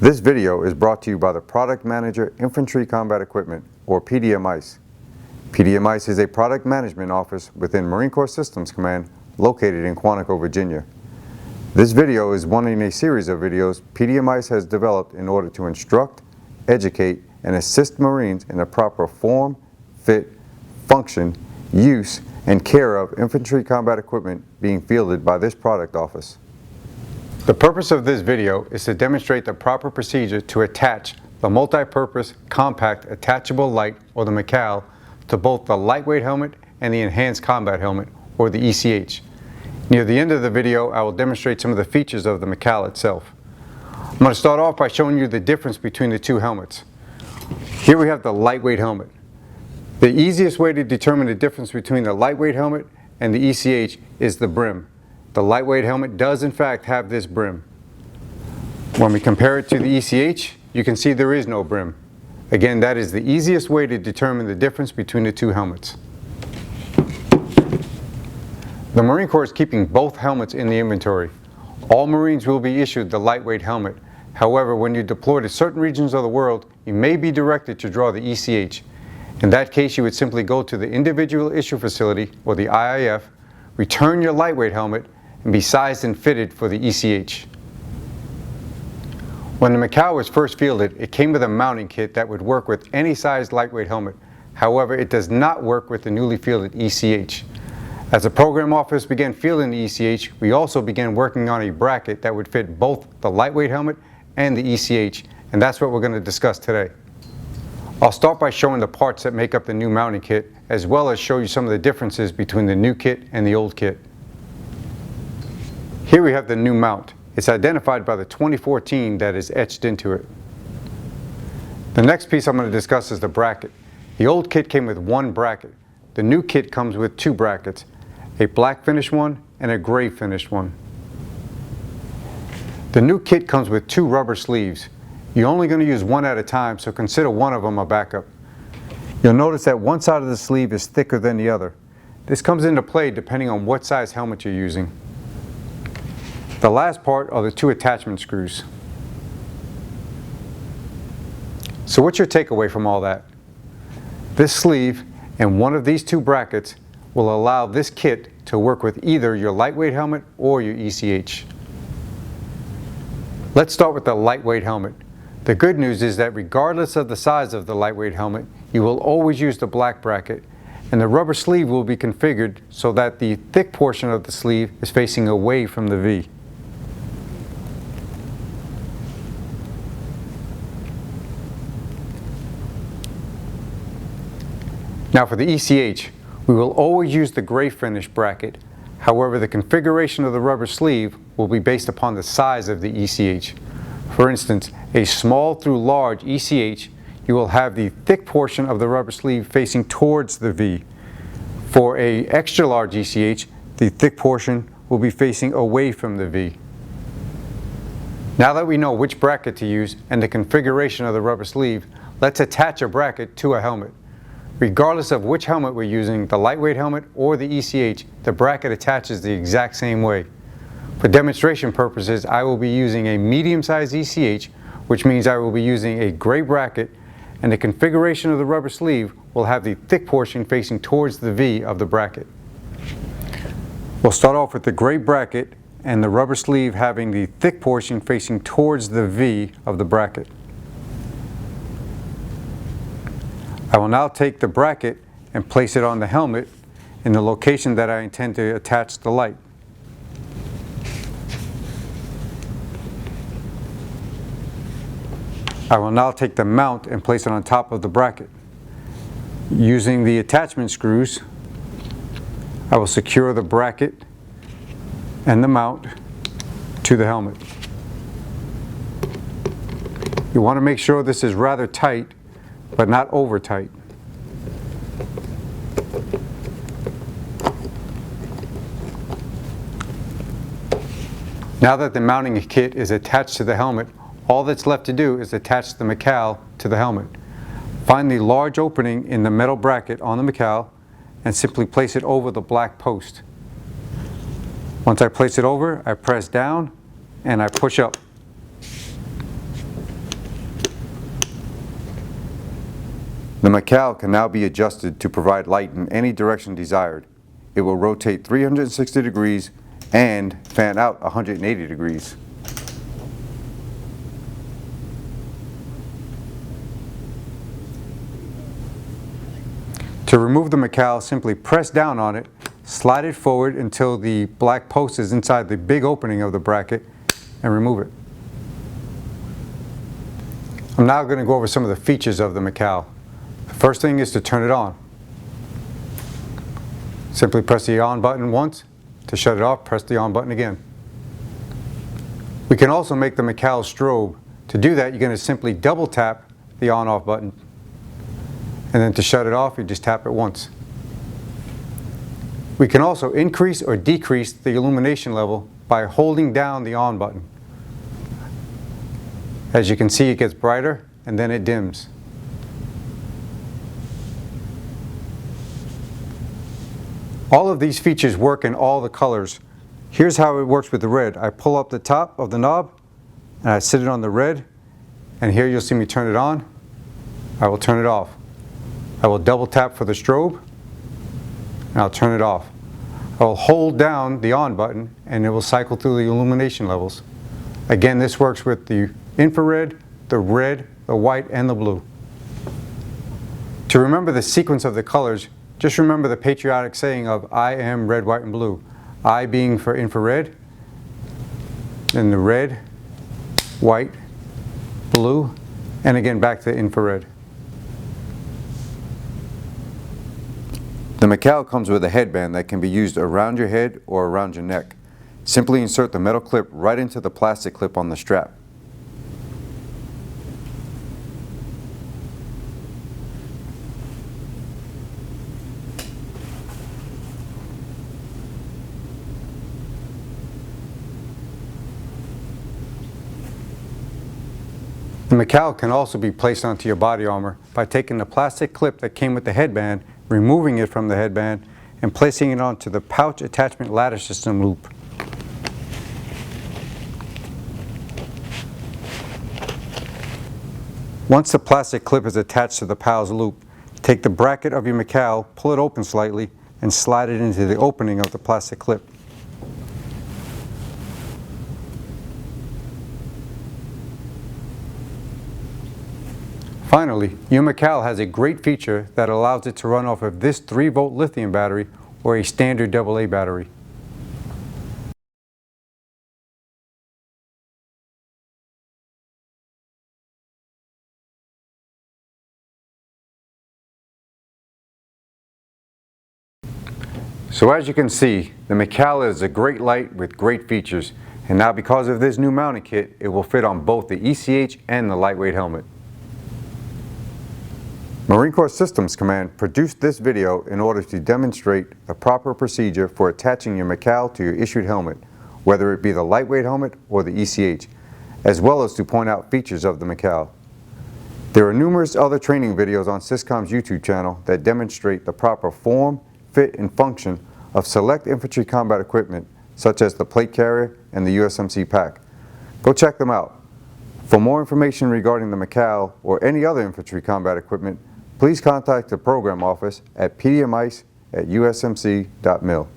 This video is brought to you by the Product Manager Infantry Combat Equipment, or PDMICE. PDMICE is a product management office within Marine Corps Systems Command located in Quantico, Virginia. This video is one in a series of videos PDMICE has developed in order to instruct, educate, and assist Marines in the proper form, fit, function, use, and care of infantry combat equipment being fielded by this product office. The purpose of this video is to demonstrate the proper procedure to attach the Multipurpose Compact Attachable Light, or the Mchale, to both the lightweight helmet and the Enhanced Combat Helmet, or the ECH. Near the end of the video, I will demonstrate some of the features of the Mchale itself. I'm going to start off by showing you the difference between the two helmets. Here we have the lightweight helmet. The easiest way to determine the difference between the lightweight helmet and the ECH is the brim. The lightweight helmet does in fact have this brim. When we compare it to the ECH, you can see there is no brim. Again, that is the easiest way to determine the difference between the two helmets. The Marine Corps is keeping both helmets in the inventory. All Marines will be issued the lightweight helmet. However, when you deploy to certain regions of the world, you may be directed to draw the ECH. In that case, you would simply go to the individual issue facility, or the IIF, return your lightweight helmet, and be sized and fitted for the ECH. When the Mchale was first fielded, it came with a mounting kit that would work with any size lightweight helmet. However, it does not work with the newly fielded ECH. As the program office began fielding the ECH, we also began working on a bracket that would fit both the lightweight helmet and the ECH, and that's what we're going to discuss today. I'll start by showing the parts that make up the new mounting kit, as well as show you some of the differences between the new kit and the old kit. Here we have the new mount. It's identified by the 2014 that is etched into it. The next piece I'm going to discuss is the bracket. The old kit came with one bracket. The new kit comes with two brackets, a black finish one and a gray finish one. The new kit comes with two rubber sleeves. You're only going to use one at a time, so consider one of them a backup. You'll notice that one side of the sleeve is thicker than the other. This comes into play depending on what size helmet you're using. The last part are the two attachment screws. So what's your takeaway from all that? This sleeve and one of these two brackets will allow this kit to work with either your lightweight helmet or your ECH. Let's start with the lightweight helmet. The good news is that regardless of the size of the lightweight helmet, you will always use the black bracket, and the rubber sleeve will be configured so that the thick portion of the sleeve is facing away from the V. Now for the ECH, we will always use the gray finish bracket. However, the configuration of the rubber sleeve will be based upon the size of the ECH. For instance, a small through large ECH, you will have the thick portion of the rubber sleeve facing towards the V. For a extra large ECH, the thick portion will be facing away from the V. Now that we know which bracket to use and the configuration of the rubber sleeve, let's attach a bracket to a helmet. Regardless of which helmet we're using, the lightweight helmet or the ECH, the bracket attaches the exact same way. For demonstration purposes, I will be using a medium-sized ECH, which means I will be using a gray bracket, and the configuration of the rubber sleeve will have the thick portion facing towards the V of the bracket. We'll start off with the gray bracket and the rubber sleeve having the thick portion facing towards the V of the bracket. I will now take the bracket and place it on the helmet in the location that I intend to attach the light. I will now take the mount and place it on top of the bracket. Using the attachment screws, I will secure the bracket and the mount to the helmet. You want to make sure this is rather tight, but not over tight. Now that the mounting kit is attached to the helmet, all that's left to do is attach the Mchale to the helmet. Find the large opening in the metal bracket on the Mchale and simply place it over the black post. Once I place it over, I press down and I push up. The Mchale can now be adjusted to provide light in any direction desired. It will rotate 360 degrees and fan out 180 degrees. To remove the Mchale, simply press down on it, slide it forward until the black post is inside the big opening of the bracket, and remove it. I'm now going to go over some of the features of the Mchale. The first thing is to turn it on. Simply press the on button once. To shut it off, press the on button again. We can also make the Mchale strobe. To do that, you're going to simply double tap the on-off button. And then to shut it off, you just tap it once. We can also increase or decrease the illumination level by holding down the on button. As you can see, it gets brighter and then it dims. All of these features work in all the colors. Here's how it works with the red. I pull up the top of the knob and I sit it on the red, and here you'll see me turn it on. I will turn it off. I will double tap for the strobe and I'll turn it off. I will hold down the on button and it will cycle through the illumination levels. Again, this works with the infrared, the red, the white, and the blue. To remember the sequence of the colors, just remember the patriotic saying of I am red, white, and blue. I being for infrared, then the red, white, blue, and again back to infrared. The Mchale comes with a headband that can be used around your head or around your neck. Simply insert the metal clip right into the plastic clip on the strap. The Mchale can also be placed onto your body armor by taking the plastic clip that came with the headband, removing it from the headband, and placing it onto the pouch attachment ladder system loop. Once the plastic clip is attached to the PALS loop, take the bracket of your Mchale, pull it open slightly, and slide it into the opening of the plastic clip. Finally, your Mchale has a great feature that allows it to run off of this 3-volt lithium battery or a standard AA battery. So as you can see, the Mchale is a great light with great features, and now because of this new mounting kit, it will fit on both the ECH and the lightweight helmet. Marine Corps Systems Command produced this video in order to demonstrate the proper procedure for attaching your Mchale to your issued helmet, whether it be the lightweight helmet or the ECH, as well as to point out features of the Mchale. There are numerous other training videos on Syscom's YouTube channel that demonstrate the proper form, fit, and function of select infantry combat equipment such as the plate carrier and the USMC pack. Go check them out. For more information regarding the Mchale or any other infantry combat equipment, please contact the program office at pdmice@usmc.mil.